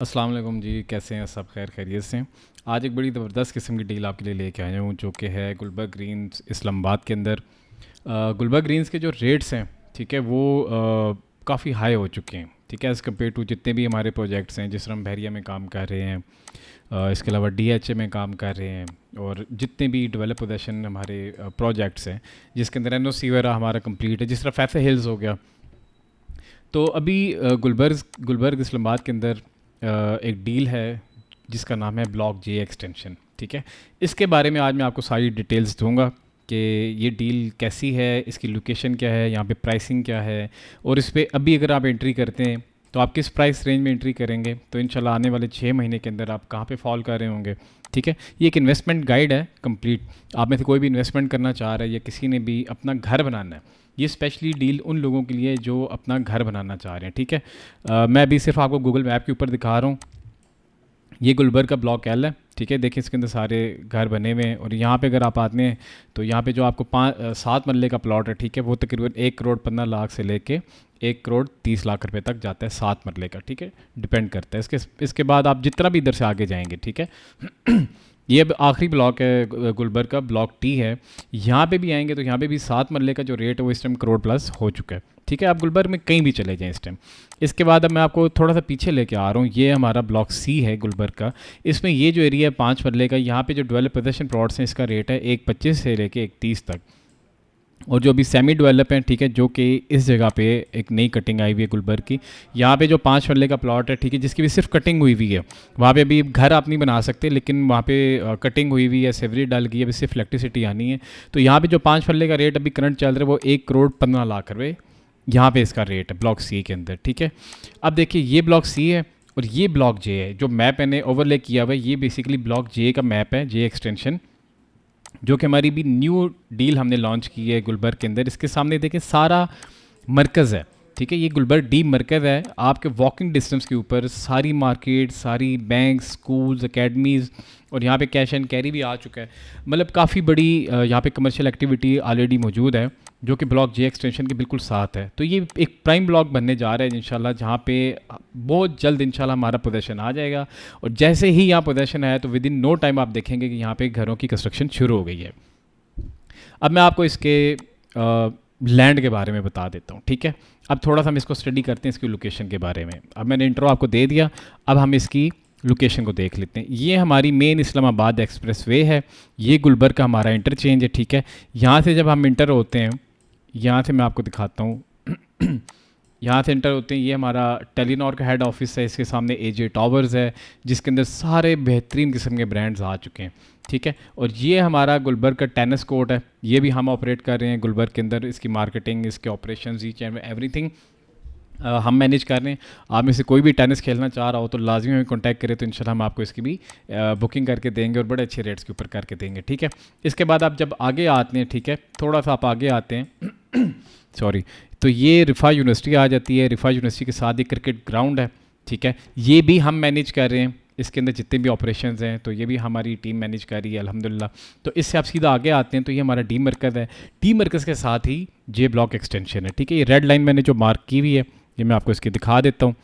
अस्सलाम वालेकुम जी, कैसे हैं सब? खैर खैरियत से हैं। आज एक बड़ी ज़बरदस्त किस्म की डील आपके लिए लेके आया हूँ जो कि है गुलबर्ग ग्रीन्स इस्लामाबाद के अंदर। गुलबर्ग ग्रीन्स के जो रेट्स हैं, ठीक है, वो काफ़ी हाई हो चुके हैं, ठीक है, एज़ कम्पेयर टू जितने भी हमारे प्रोजेक्ट्स हैं। जिस तरह हम बहरिया में काम कर रहे हैं, इसके अलावा DHA में काम कर रहे हैं, और जितने भी डेवलप पोजेशन हमारे प्रोजेक्ट्स हैं जिसके अंदर NOC वगैरह हमारा कंप्लीट है, जिस तरह फैफे हिल्स हो गया। तो अभी गुलबर्ग इस्लामाबाद के अंदर एक डील है जिसका नाम है ब्लॉक जे एक्सटेंशन, ठीक है। इसके बारे में आज मैं आपको सारी डिटेल्स दूंगा कि ये डील कैसी है, इसकी लोकेशन क्या है, यहाँ पे प्राइसिंग क्या है, और इस पर अभी अगर आप एंट्री करते हैं तो आप किस प्राइस रेंज में एंट्री करेंगे, तो इंशाल्लाह आने वाले 6 महीने के अंदर आप कहाँ पे फॉल कर रहे होंगे, ठीक है। ये एक इन्वेस्टमेंट गाइड है कंप्लीट। आप में से कोई भी इन्वेस्टमेंट करना चाह रहा है या किसी ने भी अपना घर बनाना है, ये स्पेशली डील उन लोगों के लिए जो अपना घर बनाना चाह रहे हैं, ठीक है। मैं अभी सिर्फ आपको गूगल मैप के ऊपर दिखा रहा हूँ। ये गुलबर्ग का ब्लॉक एल है, ठीक है। देखिए इसके अंदर सारे घर बने हुए हैं, और यहाँ पे अगर आप आते हैं तो यहाँ पे जो आपको 7 मरले का प्लॉट है, ठीक है, वो तकरीबन 1 करोड़ 15 लाख से लेके 1 करोड़ 30 लाख रुपए तक जाता है 7 मरले का, ठीक है। डिपेंड करता है इसके बाद आप जितना भी इधर से आगे जाएंगे, ठीक है। ये अब आखिरी ब्लॉक है गुलबर्ग का, ब्लॉक टी है। यहाँ पे भी आएंगे तो यहाँ पे भी 7 मरले का जो रेट है वो इस टाइम करोड़ प्लस हो चुका है, ठीक है। आप गुलबर्ग में कहीं भी चले जाएं इस टाइम। इसके बाद अब मैं आपको थोड़ा सा पीछे लेके आ रहा हूँ। ये हमारा ब्लॉक सी है गुलबर्ग का। इसमें ये जो एरिया है 5 मरले का, यहाँ पे जो डेवलप पोजेशन प्लॉट्स हैं इसका रेट है 1,25 से लेके 1,30 तक। और जो अभी सेमी डेवलप हैं, ठीक है, जो कि इस जगह पे एक नई कटिंग आई हुई है गुलबर्ग की। यहाँ पे जो 5 मरले का प्लॉट है, ठीक है, जिसकी भी सिर्फ कटिंग हुई हुई है, वहाँ पे अभी घर आप नहीं बना सकते, लेकिन वहाँ पे कटिंग हुई हुई है, सेवरी डाल गई है, अभी सिर्फ इलेक्ट्रिसिटी आनी है। तो यहाँ पे जो 5 मरले का रेट अभी करंट चल रहा है वो 1 करोड़ 15 लाख रुपये यहाँ पे इसका रेट है ब्लॉक सी के अंदर, ठीक है। अब देखिए ये ब्लॉक सी है और ये ब्लॉक जे है। जो मैप मैंने ओवरले किया हुआ है ये बेसिकली ब्लॉक जे का मैप है, जे एक्सटेंशन, जो कि हमारी भी न्यू डील हमने लॉन्च की है गुलबर्ग के अंदर। इसके सामने देखें सारा मरकज़ है, ठीक है। ये गुलबर्ग डी मरकज़ है, आपके वॉकिंग डिस्टेंस के ऊपर सारी मार्केट, सारी बैंक, स्कूल्स, एकेडमीज़, और यहाँ पे कैश एंड कैरी भी आ चुका है। मतलब काफ़ी बड़ी यहाँ पे कमर्शियल एक्टिविटी ऑलरेडी मौजूद है जो कि ब्लॉक जे एक्सटेंशन के बिल्कुल साथ है। तो ये एक प्राइम ब्लॉक बनने जा रहा है इंशाल्लाह, जहाँ पे बहुत जल्द इंशाल्लाह हमारा पोजेशन आ जाएगा। और जैसे ही यहाँ पोजेशन आया तो विद इन नो टाइम आप देखेंगे कि यहाँ पे घरों की कंस्ट्रक्शन शुरू हो गई है। अब मैं आपको इसके लैंड के बारे में बता देता हूँ, ठीक है। अब थोड़ा सा हम इसको स्टडी करते हैं इसकी लोकेशन के बारे में। अब मैंने इंट्रो आपको दे दिया, अब हम इसकी लोकेशन को देख लेते हैं। ये हमारी मेन इस्लामाबाद एक्सप्रेस वे है, ये गुलबर्ग का हमारा इंटरचेंज है, ठीक है। यहाँ से जब हम इंटर होते हैं, यहाँ से मैं आपको दिखाता हूँ यहाँ से इंटर होते हैं, ये हमारा टेलीनॉर का हेड ऑफिस है। इसके सामने AJ टावर्स है जिसके अंदर सारे बेहतरीन किस्म के ब्रांड्स आ चुके हैं, ठीक है। और ये हमारा गुलबर्ग का टेनिस कोर्ट है, ये भी हम ऑपरेट कर रहे हैं गुलबर्ग के अंदर। इसकी मार्केटिंग, इसके ऑपरेशंस, ईच एंड एवरीथिंग हम मैनेज कर रहे हैं। आप में से कोई भी टेनिस खेलना चाह रहा हो तो लाजमी हमें कॉन्टैक्ट करें, तो इंशाल्लाह हम आपको इसकी भी बुकिंग करके देंगे और बड़े अच्छे रेट्स के ऊपर करके देंगे, ठीक है। इसके बाद आप जब आगे आते हैं, ठीक है, थोड़ा सा आप आगे आते हैं सॉरी, तो ये रिफा यूनिवर्सिटी आ जाती है। रिफा यूनिवर्सिटी के साथ ही क्रिकेट ग्राउंड है, ठीक है, ये भी हम मैनेज कर रहे हैं। इसके अंदर जितने भी ऑपरेशंस हैं तो ये भी हमारी टीम मैनेज कर रही है अल्हम्दुलिल्लाह। तो इससे आप सीधा आगे आते हैं तो ये हमारा डी मरकज़ है। डी मरकज़ के साथ ही जे ब्लॉक एक्सटेंशन है, ठीक है। ये रेड लाइन मैंने जो मार्क की हुई है ये मैं आपको इसकी दिखा देता हूँ।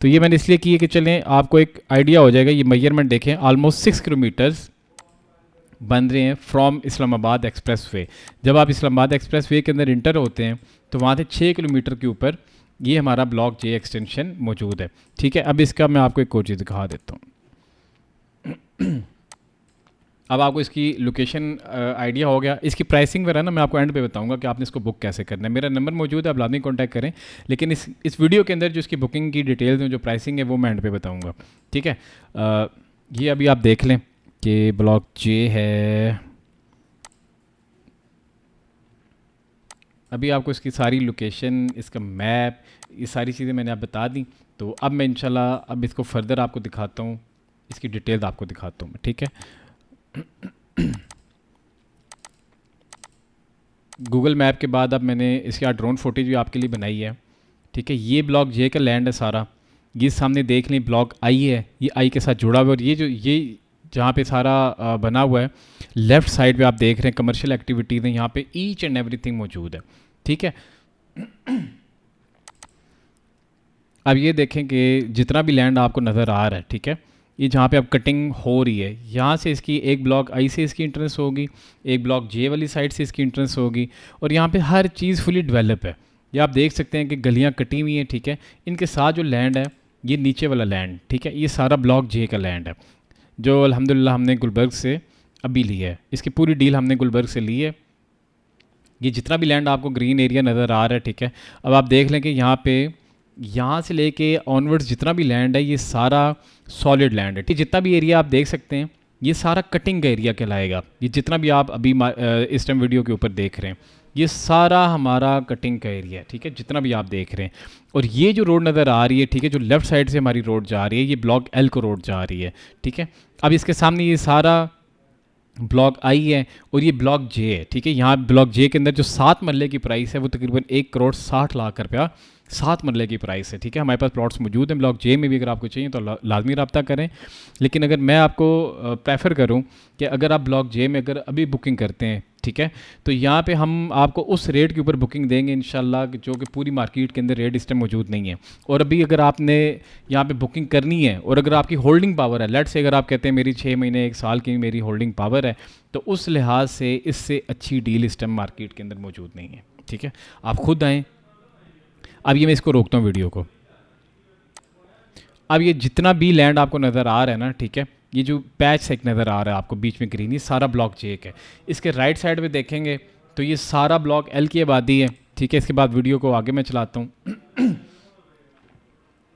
तो ये मैंने इसलिए की है कि चलें आपको एक आइडिया हो जाएगा। ये मेजरमेंट देखें, ऑलमोस्ट 6 किलोमीटर्स बन रहे हैं फ्रॉम इस्लामाबाद एक्सप्रेस वे। जब आप इस्लामाबाद एक्सप्रेस वे के अंदर इंटर होते हैं तो वहाँ से 6 किलोमीटर के ऊपर ये हमारा ब्लॉक जे एक्सटेंशन मौजूद है, ठीक है। अब इसका मैं आपको एक और चीज़ दिखा देता हूँ अब आपको इसकी लोकेशन आइडिया हो गया। इसकी प्राइसिंग वगैरह ना मैं आपको एंड पे बताऊंगा कि आपने इसको बुक कैसे करना है। मेरा नंबर मौजूद है, आप लाजमी कॉन्टैक्ट करें। लेकिन इस वीडियो के अंदर जो इसकी बुकिंग की डिटेल्स हैं, जो प्राइसिंग है, वो मैं एंड पे बताऊंगा, ठीक है। ये अभी आप देख लें कि ब्लॉक जे है। अभी आपको इसकी सारी लोकेशन, इसका मैप, ये सारी चीज़ें मैंने आप बता दी। तो अब मैं इंशाल्लाह अब इसको फर्दर आपको दिखाता हूँ, इसकी डिटेल्स आपको दिखाता हूँ, ठीक है। गूगल मैप के बाद अब मैंने इसके यहाँ ड्रोन फुटेज भी आपके लिए बनाई है, ठीक है। ये ब्लॉक जे का लैंड है सारा। ये सामने देख लें ब्लॉक आई है, ये आई के साथ जुड़ा हुआ है। और ये जहाँ पे सारा बना हुआ है, लेफ़्ट साइड पे आप देख रहे हैं कमर्शियल एक्टिविटीज़ हैं, यहाँ पे ईच एंड एवरीथिंग मौजूद है, ठीक है। अब ये देखें कि जितना भी लैंड आपको नज़र आ रहा है, ठीक है, ये जहाँ पे अब कटिंग हो रही है, यहाँ से इसकी एक ब्लॉक आई से इसकी इंट्रेंस होगी, एक ब्लॉक जे वाली साइड से इसकी इंट्रेंस होगी, और यहाँ पे हर चीज़ फुली डेवलप है। ये आप देख सकते हैं कि गलियाँ कटी हुई हैं, ठीक है। इनके साथ जो लैंड है, ये नीचे वाला लैंड, ठीक है, ये सारा ब्लॉक जे का लैंड है, जो अल्हम्दुलिल्लाह हमने गुलबर्ग से अभी ली है। इसकी पूरी डील हमने गुलबर्ग से ली है। ये जितना भी लैंड आपको ग्रीन एरिया नज़र आ रहा है, ठीक है, अब आप देख लें कि यहाँ पे यहाँ से लेके ऑनवर्ड्स जितना भी लैंड है, ये सारा सॉलिड लैंड है, ठीक। जितना भी एरिया आप देख सकते हैं, ये सारा कटिंग का एरिया कहलाएगा। ये जितना भी आप अभी इस टाइम वीडियो के ऊपर देख रहे हैं, ये सारा हमारा कटिंग का एरिया है, ठीक है, जितना भी आप देख रहे हैं। और ये जो रोड नज़र आ रही है, ठीक है, जो लेफ़्ट साइड से हमारी रोड जा रही है, ये ब्लॉक एल को रोड जा रही है, ठीक है। अब इसके सामने ये सारा ब्लॉक आई है और ये ब्लॉक जे है, ठीक है। यहाँ ब्लॉक जे के अंदर जो 7 मरले की प्राइस है वो तकरीबन 1,60,00,000 रुपया 7 मरले की प्राइस है, ठीक है। हमारे पास प्लॉट्स मौजूद हैं ब्लॉक जे में भी, अगर आपको चाहिए तो लाजमी रब्ता करें। लेकिन अगर मैं आपको प्रेफर करूं कि अगर आप ब्लॉक जे में अगर अभी बुकिंग करते हैं, ठीक है, तो यहाँ पे हम आपको उस रेट के ऊपर बुकिंग देंगे इंशाल्लाह, जो कि पूरी मार्केट के अंदर रेट इस टाइम मौजूद नहीं है। और अभी अगर आपने यहाँ पे बुकिंग करनी है और अगर आपकी होल्डिंग पावर है, लेट से अगर आप कहते हैं मेरी 6 महीने 1 साल की मेरी होल्डिंग पावर है, तो उस लिहाज से इससे अच्छी डील इस टाइम मार्केट के अंदर मौजूद नहीं है, ठीक है। आप खुद आएँ। अब ये मैं इसको रोकता हूँ वीडियो को। अब ये जितना भी लैंड आपको नज़र आ रहा है ना, ठीक है, ये जो पैच एक नज़र आ रहा है आपको बीच में ग्रीन, ये सारा ब्लॉक जे है। इसके राइट साइड में देखेंगे तो ये सारा ब्लॉक एल की आबादी है, ठीक है। इसके बाद वीडियो को आगे मैं चलाता हूँ।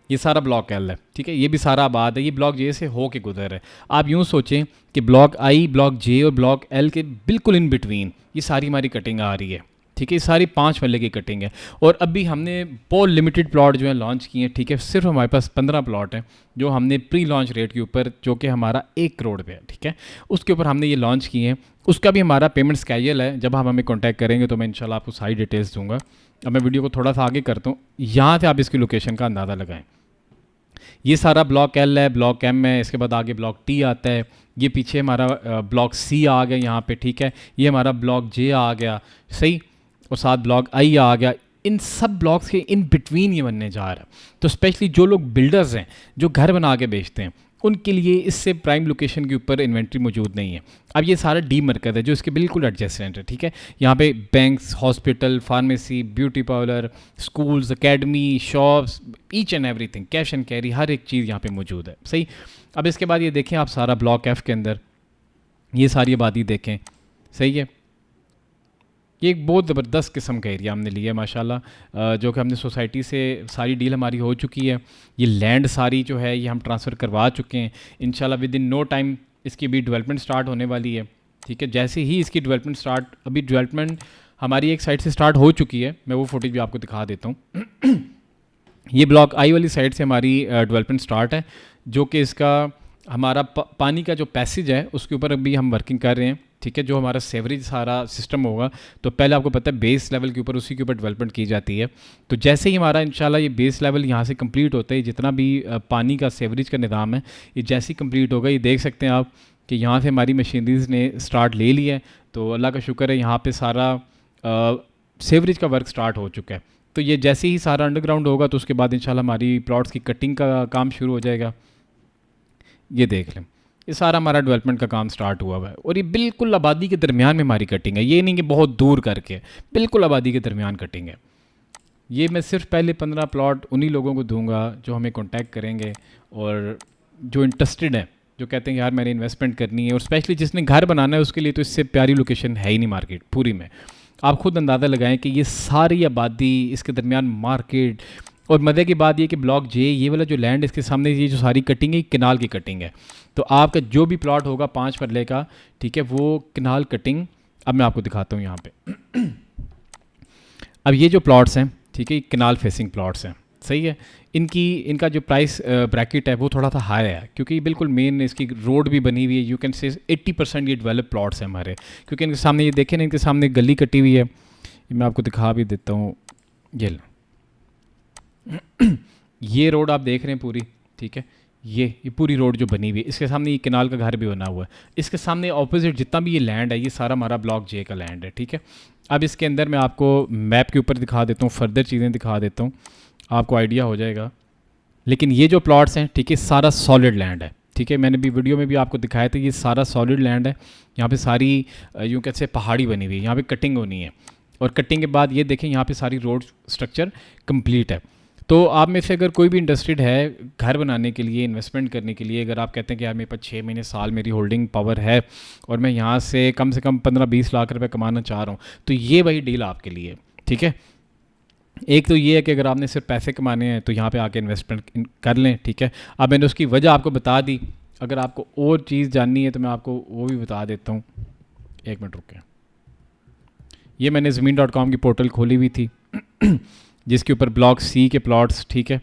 ये सारा ब्लॉक एल है, ठीक है, ये भी सारा आबाद है, ये ब्लॉक जे से हो के गुजर है। आप यूँ सोचें कि ब्लॉक आई, ब्लॉक जे और ब्लॉक एल के बिल्कुल इन बिटवीन ये सारी हमारी कटिंग आ रही है, ठीक है। ये सारी 5 मरले की कटिंग है। और अभी हमने बहुत लिमिटेड प्लॉट जो है लॉन्च किए हैं, ठीक है। सिर्फ हमारे पास 15 प्लॉट हैं जो हमने प्री लॉन्च रेट के ऊपर, जो कि हमारा 1 करोड़ पे है, ठीक है, उसके ऊपर हमने ये लॉन्च किए हैं। उसका भी हमारा पेमेंट स्केड्यूल है, जब आप हमें कॉन्टैक्ट करेंगे तो मैं इंशाल्लाह आपको सारी डिटेल्स दूंगा। अब मैं वीडियो को थोड़ा सा आगे करता हूँ, यहाँ से आप इसकी लोकेशन का अंदाज़ा लगाएं। ये सारा ब्लॉक एल है, ब्लॉक एम है, इसके बाद आगे ब्लॉक टी आता है, ये पीछे हमारा ब्लॉक सी आ गया यहाँ पे, ठीक है, ये हमारा ब्लॉक जे आ गया, सही, और साथ ब्लॉक आई आ गया। इन सब ब्लॉक्स के इन बिटवीन ये बनने जा रहा है। तो स्पेशली जो लोग बिल्डर्स हैं, जो घर बना के बेचते हैं, उनके लिए इससे प्राइम लोकेशन के ऊपर इन्वेंट्री मौजूद नहीं है। अब ये सारा डी मरकज़ है जो इसके बिल्कुल एडजेसेंट है, ठीक है। यहाँ पे banks, hospital, pharmacy, beauty parlour, schools, academy, shops, each and everything, cash and carry, हर एक चीज़ यहाँ पे मौजूद है, सही। अब इसके बाद ये देखें आप सारा ब्लॉक एफ के अंदर ये सारी आबादी देखें, सही है। ये एक बहुत ज़बरदस्त किस्म का एरिया हमने लिया है माशाल्लाह, जो कि हमने सोसाइटी से सारी डील हमारी हो चुकी है। ये लैंड सारी जो है ये हम ट्रांसफ़र करवा चुके हैं इंशाल्लाह। विद इन नो टाइम इसकी भी डेवलपमेंट स्टार्ट होने वाली है, ठीक है। जैसे ही इसकी डेवलपमेंट स्टार्ट, अभी डेवलपमेंट हमारी एक साइड से स्टार्ट हो चुकी है, मैं वो फुटेज भी आपको दिखा देता हूँ। ये ब्लॉक आई वाली साइड से हमारी डेवलपमेंट स्टार्ट है, जो कि इसका हमारा पानी का जो पैसेज है उसके ऊपर अभी हम वर्किंग कर रहे हैं, ठीक है। जो हमारा सेवरेज सारा सिस्टम होगा, तो पहले आपको पता है बेस लेवल के ऊपर, उसी के ऊपर डेवलपमेंट की जाती है। तो जैसे ही हमारा इंशाल्लाह ये बेस लेवल यहाँ से कंप्लीट होता है, जितना भी पानी का सेवरेज का निज़ाम है, ये जैसे ही कंप्लीट होगा, ये देख सकते हैं आप कि यहाँ से हमारी मशीनरीज ने स्टार्ट ले लिया है। तो अल्लाह का शुक्र है, यहाँ पर सारा सेवरेज का वर्क स्टार्ट हो चुका है। तो ये जैसे ही सारा अंडरग्राउंड होगा तो उसके बाद इंशाल्लाह हमारी प्लॉट्स की कटिंग का काम शुरू हो जाएगा। ये देख लें, ये सारा हमारा डेवलपमेंट का काम स्टार्ट हुआ हुआ है। और ये बिल्कुल आबादी के दरमियान में हमारी कटिंग है, ये नहीं कि बहुत दूर करके, बिल्कुल आबादी के दरमियान कटिंग है। ये मैं सिर्फ पहले 15 प्लॉट उन्हीं लोगों को दूंगा जो हमें कांटेक्ट करेंगे और जो इंटरेस्टेड है, जो कहते हैं यार मैंने इन्वेस्टमेंट करनी है, और स्पेशली जिसने घर बनाना है उसके लिए तो इससे प्यारी लोकेशन है ही नहीं मार्केट पूरी में। आप खुद अंदाज़ा लगाएं कि ये सारी आबादी, इसके दरमियान मार्केट, और मज़े की बात ये कि ब्लॉक जे, ये वाला जो लैंड इसके सामने ये जो सारी कटिंग है, किनाल की कटिंग है। तो आपका जो भी प्लॉट होगा 5 मरले का, ठीक है, वो किनाल कटिंग। अब मैं आपको दिखाता हूँ यहाँ पे। अब ये जो प्लॉट्स हैं, ठीक है, किनाल फेसिंग प्लॉट्स हैं, सही है। इनका जो प्राइस ब्रैकेट है वो थोड़ा सा हाई है, क्योंकि बिल्कुल मेन इसकी रोड भी बनी हुई है। यू कैन से 80% ये डेवलप प्लॉट्स हैं हमारे, क्योंकि इनके सामने ये देखें ना, इनके सामने गली कटी हुई है। मैं आपको दिखा भी देता हूँ, ये ये रोड आप देख रहे हैं पूरी, ठीक है, ये पूरी रोड जो बनी हुई है, इसके सामने ये किनाल का घर भी बना हुआ है। इसके सामने ऑपोजिट जितना भी ये लैंड है, ये सारा हमारा ब्लॉक जे का लैंड है, ठीक है। अब इसके अंदर मैं आपको मैप के ऊपर दिखा देता हूँ, फर्दर चीज़ें दिखा देता हूँ, आपको आइडिया हो जाएगा। लेकिन ये जो प्लॉट्स हैं, ठीक है, सारा सॉलिड लैंड है, ठीक है। मैंने भी वीडियो में भी आपको दिखाया था, ये सारा सॉलिड लैंड है। यहाँ पे सारी यूँ कैसे पहाड़ी बनी हुई है, यहाँ पे कटिंग होनी है, और कटिंग के बाद ये देखें यहाँ पे सारी रोड स्ट्रक्चर कंप्लीट है। तो आप में से अगर कोई भी इंटरेस्टेड है घर बनाने के लिए, इन्वेस्टमेंट करने के लिए, अगर आप कहते हैं कि यार मेरे पास 6 महीने साल मेरी होल्डिंग पावर है और मैं यहाँ से कम 15-20 लाख रुपए कमाना चाह रहा हूँ, तो ये वही डील आपके लिए, ठीक है। एक तो ये है कि अगर आपने सिर्फ पैसे कमाने हैं तो यहाँ पे आके इन्वेस्टमेंट कर लें, ठीक है। अब मैंने उसकी वजह आपको बता दी, अगर आपको और चीज़ जाननी है तो मैं आपको वो भी बता देता हूँ। एक मिनट रुकें, ये मैंने ज़मीन.com की पोर्टल खोली हुई थी जिसके ऊपर ब्लॉक सी के प्लॉट्स, ठीक है,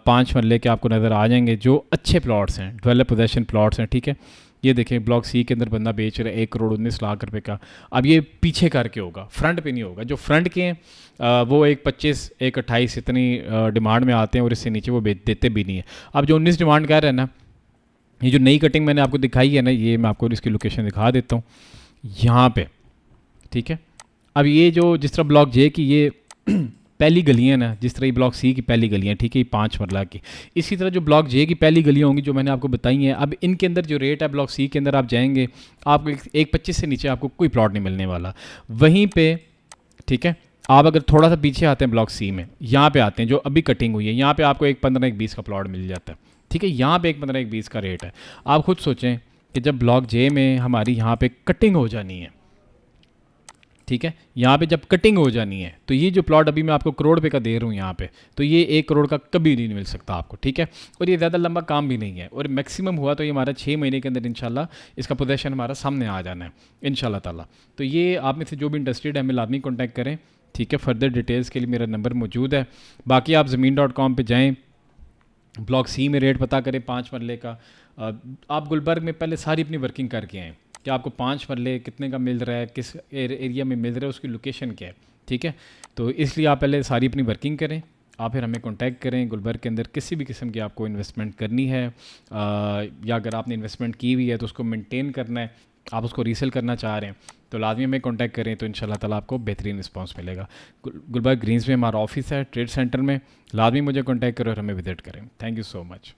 5 मरले के आपको नज़र आ जाएंगे, जो अच्छे प्लॉट्स हैं, डेवलप पोजेशन प्लॉट्स हैं, ठीक है। ये देखें ब्लॉक सी के अंदर बंदा बेच रहा है 1 करोड़ 19 लाख रुपए का। अब ये पीछे करके होगा, फ्रंट पे नहीं होगा। जो फ्रंट के हैं वो 1 25 1 28 इतनी डिमांड में आते हैं और इससे नीचे वो बेच देते भी नहीं है। अब जो 19 डिमांड कह रहे हैं ना, ये जो नई कटिंग मैंने आपको दिखाई है ना, ये मैं आपको इसकी लोकेशन दिखा देता हूँ यहाँ पे, ठीक है। अब ये जो जिस तरह ब्लॉक जे की ये पहली गलियाँ ना, जिस तरह ये ब्लॉक सी की पहली गलियाँ, ठीक है, ये 5 मरला की, इसी तरह जो ब्लॉक जे की पहली गलियाँ होंगी जो मैंने आपको बताई हैं, अब इनके अंदर जो रेट है ब्लॉक सी के अंदर आप जाएंगे, आपको 1 25 से नीचे आपको कोई प्लॉट नहीं मिलने वाला वहीं पे, ठीक है। आप अगर थोड़ा सा पीछे आते हैं ब्लॉक सी में, यहाँ पे आते हैं जो अभी कटिंग हुई है, यहाँ पे आपको 1 15 1 20 का प्लॉट मिल जाता है, ठीक है। यहाँ पे 1 15 1 20 का रेट है। आप खुद सोचें कि जब ब्लॉक जे में हमारी यहाँ पे कटिंग हो जानी है, ठीक है, यहाँ पे जब कटिंग हो जानी है, तो ये जो प्लॉट अभी मैं आपको करोड़ रुपए का दे रहा हूँ यहाँ पे, तो ये 1 करोड़ का कभी नहीं मिल सकता आपको, ठीक है। और ये ज़्यादा लंबा काम भी नहीं है, और मैक्सिमम हुआ तो ये हमारा 6 महीने के अंदर इंशाल्लाह इसका पोजेशन हमारा सामने आ जाना है इंशाल्लाह ताला। तो ये आप में से जो भी इंटरेस्टेड है हमें लाजमी कॉन्टैक्ट करें, ठीक है। फर्दर डिटेल्स के लिए मेरा नंबर मौजूद है। बाकी आप ज़मीन.com पर जाएँ, ब्लॉक सी में रेट पता करें 5 मरले का। आप गुलबर्ग में पहले सारी अपनी वर्किंग करके आएँ कि आपको 5 मरले कितने का मिल रहा है, किस एरिया में मिल रहा है, उसकी लोकेशन क्या है, ठीक है। तो इसलिए आप पहले सारी अपनी वर्किंग करें, आप फिर हमें कांटेक्ट करें। गुलबर्ग के अंदर किसी भी किस्म की आपको इन्वेस्टमेंट करनी है या अगर आपने इन्वेस्टमेंट की हुई है तो उसको मेंटेन करना है, आप उसको रीसेल करना चाह रहे हैं, तो लाजमी हमें कांटेक्ट करें, तो इंशाल्लाह ताला आपको बेहतरीन रिस्पांस मिलेगा। गुलबर्ग ग्रीन्स में हमारा ऑफिस है, ट्रेड सेंटर में। लाजमी मुझे कांटेक्ट करें और हमें विजिट करें। Thank you so much.